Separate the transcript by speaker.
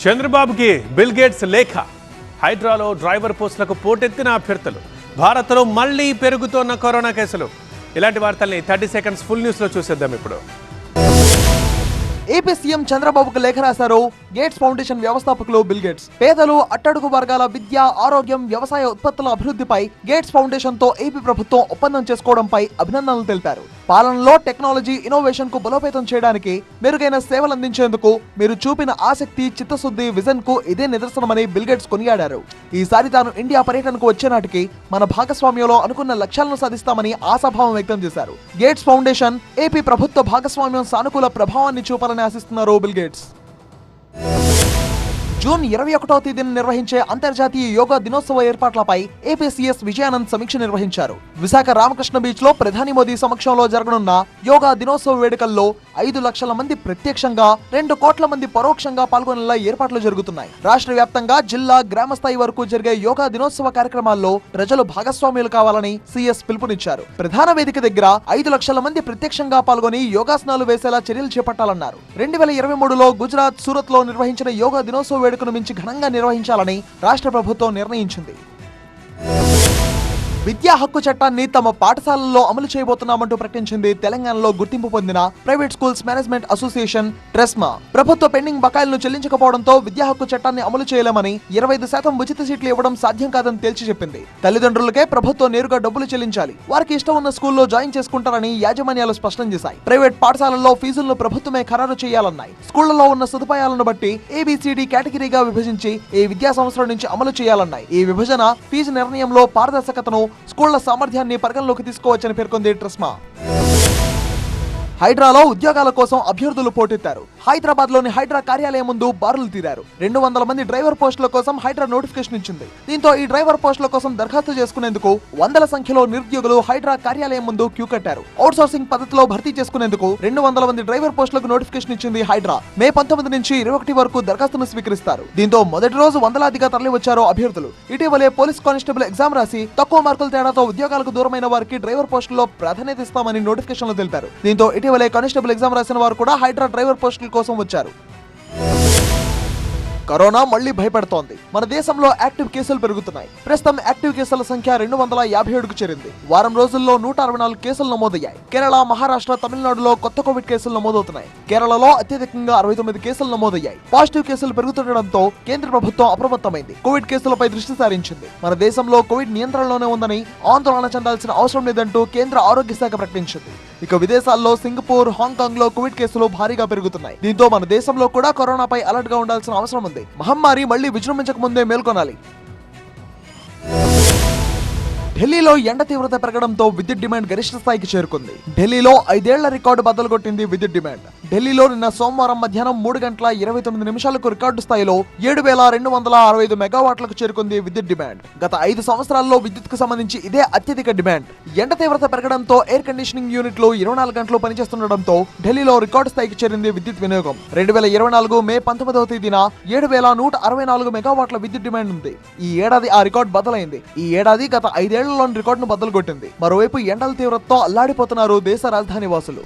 Speaker 1: చంద్రబాబుకి bill gates లేఖ. హైడ్రాలో driver పోస్టులకు పోటెత్తిన అభ్యర్థులు. భారత్లో మళ్లీ పెరుగుతోన్న కరోనా కేసులు. ఇలాంటి వార్తల్ని 30 సెకండ్స్ ఫుల్ న్యూస్ లో చూసేద్దాం ఇప్పుడు.
Speaker 2: ఏపీ సీఎం చంద్రబాబుకు లేఖ రాశారు గేట్స్ ఫౌండేషన్ వ్యవస్థాపకులు బిల్ గేట్స్. పేదలు, అట్టడుగు వర్గాల విద్య, ఆరోగ్యం, వ్యవసాయ ఉత్పత్తుల అభివృద్ధిపై గేట్స్ ఫౌండేషన్ తో ఏపీ ప్రభుత్వం ఒప్పందం చేసుకోవడంపై అభినందనలు తెలిపారు. పాలనలో టెక్నాలజీ, ఇన్నోవేషన్ కు బలోపేతం చేయడానికి, మెరుగైన సేవలు అందించేందుకు మీరు చూపిన ఆసక్తి, చిత్తశుద్ధి, విజన్ కు ఇదే నిదర్శనమని బిల్ గేట్స్ కొనియాడారు. ఈసారి తాను ఇండియా పర్యటనకు వచ్చే నాటికి మన భాగస్వామ్యంలో అనుకున్న లక్ష్యాలను సాధిస్తామని ఆశాభావం వ్యక్తం చేశారు. గేట్స్ ఫౌండేషన్ ఏపీ ప్రభుత్వ భాగస్వామ్యం సానుకూల ప్రభావాన్ని చూపాలని ఆశిస్తున్నారు బిల్ గేట్స్. జూన్ 21వ తేదీన నిర్వహించే అంతర్జాతీయ యోగా దినోత్సవ ఏర్పాట్లపై ఏపీ సీఎస్ విజయానంద్ సమీక్ష నిర్వహించారు. విశాఖ రామకృష్ణ బీచ్ లో ప్రధాని మోదీ సమక్షంలో జరగనున్న యోగా దినోత్సవ వేడుకల్లో 5 లక్షల మంది ప్రత్యక్షంగా, 2 కోట్ల మంది పరోక్షంగా పాల్గొనేలా ఏర్పాట్లు జరుగుతున్నాయి. రాష్ట్ర వ్యాప్తంగా జిల్లా, గ్రామ స్థాయి వరకు జరిగే యోగా దినోత్సవ కార్యక్రమాల్లో ప్రజలు భాగస్వామ్యులు కావాలని సీఎస్ పిలుపునిచ్చారు. ప్రధాన వేదిక దగ్గర 5 లక్షల మంది ప్రత్యక్షంగా పాల్గొని యోగాసనాలు వేసేలా చర్యలు చేపట్టాలన్నారు. 2023లో గుజరాత్, సూరత్ లో నిర్వహించిన యోగా దినోత్సవ వేడుకను మించి ఘనంగా నిర్వహించాలని రాష్ట్ర ప్రభుత్వం నిర్ణయించింది. విద్యా హక్కు చట్టాన్ని తమ పాఠశాలల్లో అమలు చేయబోతున్నామంటూ ప్రకటించింది తెలంగాణలో గుర్తింపు పొందిన ప్రైవేట్ స్కూల్స్ మేనేజ్మెంట్ అసోసియేషన్ ట్రెస్మా. ప్రభుత్వ పెండింగ్ బకాయిలను చెల్లించకపోవడంతో విద్యా హక్కు చట్టాన్ని అమలు చేయలేమని, 25% ఉచిత సీట్లు ఇవ్వడం సాధ్యం కాదని తేల్చి చెప్పింది. తల్లిదండ్రులకే ప్రభుత్వం నేరుగా డబ్బులు చెల్లించాలి, వారికి ఇష్టం ఉన్న స్కూల్లో జాయిన్ చేసుకుంటారని యాజమాన్యాలు స్పష్టం చేశాయి. ప్రైవేట్ పాఠశాలల్లో ఫీజులను ప్రభుత్వమే ఖరారు చేయాలన్నాయి. స్కూళ్లలో ఉన్న సదుపాయాలను బట్టి ABCD కేటగిరీగా విభజించి ఈ విద్యా సంవత్సరం నుంచి అమలు చేయాలన్నాయి. ఈ విభజన ఫీజు నిర్ణయంలో పారదర్శకతను, స్కూళ్ల సామర్థ్యాన్ని పరిగణలోకి తీసుకోవచ్చని పేర్కొంది ట్రెస్మా. హైడ్రాలో ఉద్యోగాల కోసం అభ్యర్థులు పోటెత్తారు. హైదరాబాద్ లోని హైడ్రా కార్యాలయం ముందు బారులు తీరారు. 200 మంది డ్రైవర్ పోస్టుల కోసం హైడ్రా నోటిఫికేషన్ ఇచ్చింది. దీంతో ఈ డ్రైవర్ పోస్టుల కోసం దరఖాస్తు చేసుకునేందుకు వందల సంఖ్యలో నిరుద్యోగులు హైడ్రా కార్యాలయం ముందు క్యూ కట్టారు. అవుట్ సోర్సింగ్ పద్ధతిలో భర్తీ చేసుకునేందుకు 200 మంది డ్రైవర్ పోస్టులకు నోటిఫికేషన్ ఇచ్చింది హైడ్రా. మే 19 నుంచి 21 వరకు దరఖాస్తును స్వీకరిస్తారు. దీంతో మొదటి రోజు వందలాదిగా తరలి వచ్చారు అభ్యర్థులు. ఇటీవలే పోలీస్ కానిస్టేబుల్ ఎగ్జామ్ రాసి తక్కువ మార్కుల తేడాతో ఉద్యోగాలకు దూరమైన వారికి డ్రైవర్ పోస్టుల్లో ప్రాధాన్యత ఇస్తామని నోటిఫికేషన్లో తెలిపారు. దీంతో ఇటీవలే కానిస్టేబుల్ ఎగ్జామ్ రాసిన వారు కూడా హైడ్రా డ్రైవర్ పోస్టుల కోసం వచ్చారు. కరోనా మళ్లీ భయపెడుతోంది. మన దేశంలో యాక్టివ్ కేసులు పెరుగుతున్నాయి. ప్రస్తుతం యాక్టివ్ కేసుల సంఖ్య 257కు చేరింది. వారం రోజుల్లో 164 కేసులు నమోదయ్యాయి. కేరళ, మహారాష్ట్ర, తమిళనాడులో కొత్త కోవిడ్ కేసులు నమోదవుతున్నాయి. కేరళలో అత్యధికంగా 69 కేసులు నమోదయ్యాయి. పాజిటివ్ కేసులు పెరుగుతుండటంతో కేంద్ర ప్రభుత్వం అప్రమత్తమైంది. కోవిడ్ కేసులపై దృష్టి సారించింది. మన దేశంలో కోవిడ్ నియంత్రణలోనే ఉందని, ఆందోళన చెందాల్సిన అవసరం లేదంటూ కేంద్ర ఆరోగ్య శాఖ ప్రకటించింది. ఇక విదేశాల్లో సింగపూర్, హాంకాంగ్ లో కోవిడ్ కేసులు భారీగా పెరుగుతున్నాయి. దీంతో మన దేశంలో కూడా కరోనాపై అలర్ట్ గా ఉండాల్సిన అవసరం ఉంది. మహమ్మారి మళ్లీ విజృంభించక ముందే మేల్కొనాలి. ఢిల్లీలో ఎండ తీవ్రత పెరగడంతో విద్యుత్ డిమాండ్ గరిష్ట స్థాయికి చేరుకుంది. ఢిల్లీలో 5 ఏళ్ల రికార్డు బద్దలు కొట్టింది విద్యుత్ డిమాండ్. ఢిల్లీలో నిన్న సోమవారం మధ్యాహ్నం 3 గంటల 29 నిమిషాలకు రికార్డు స్థాయిలో 7,265 మెగావాట్లకు చేరుకుంది విద్యుత్ డిమాండ్. గత 5 సంవత్సరాల్లో విద్యుత్ కు సంబంధించి ఇదే అత్యధిక డిమాండ్. ఎండ తీవ్రత పెరగడంతో ఎయిర్ కండిషనింగ్ యూనిట్లు 24 గంటలు పనిచేస్తుండటంతో ఢిల్లీలో రికార్డు స్థాయికి చేరింది విద్యుత్ వినియోగం. 2024 మే 19వ తేదీన 7,164 మెగావాట్ల విద్యుత్ డిమాండ్ ఉంది. ఈ ఏడాది ఆ రికార్డు బద్దలైంది. ఈ ఏడాది గత 5 ఏళ్లలోని రికార్డును బద్దలు కొట్టింది. మరోవైపు ఎండల తీవ్రతతో అల్లాడిపోతున్నారు దేశ రాజధాని వాసులు.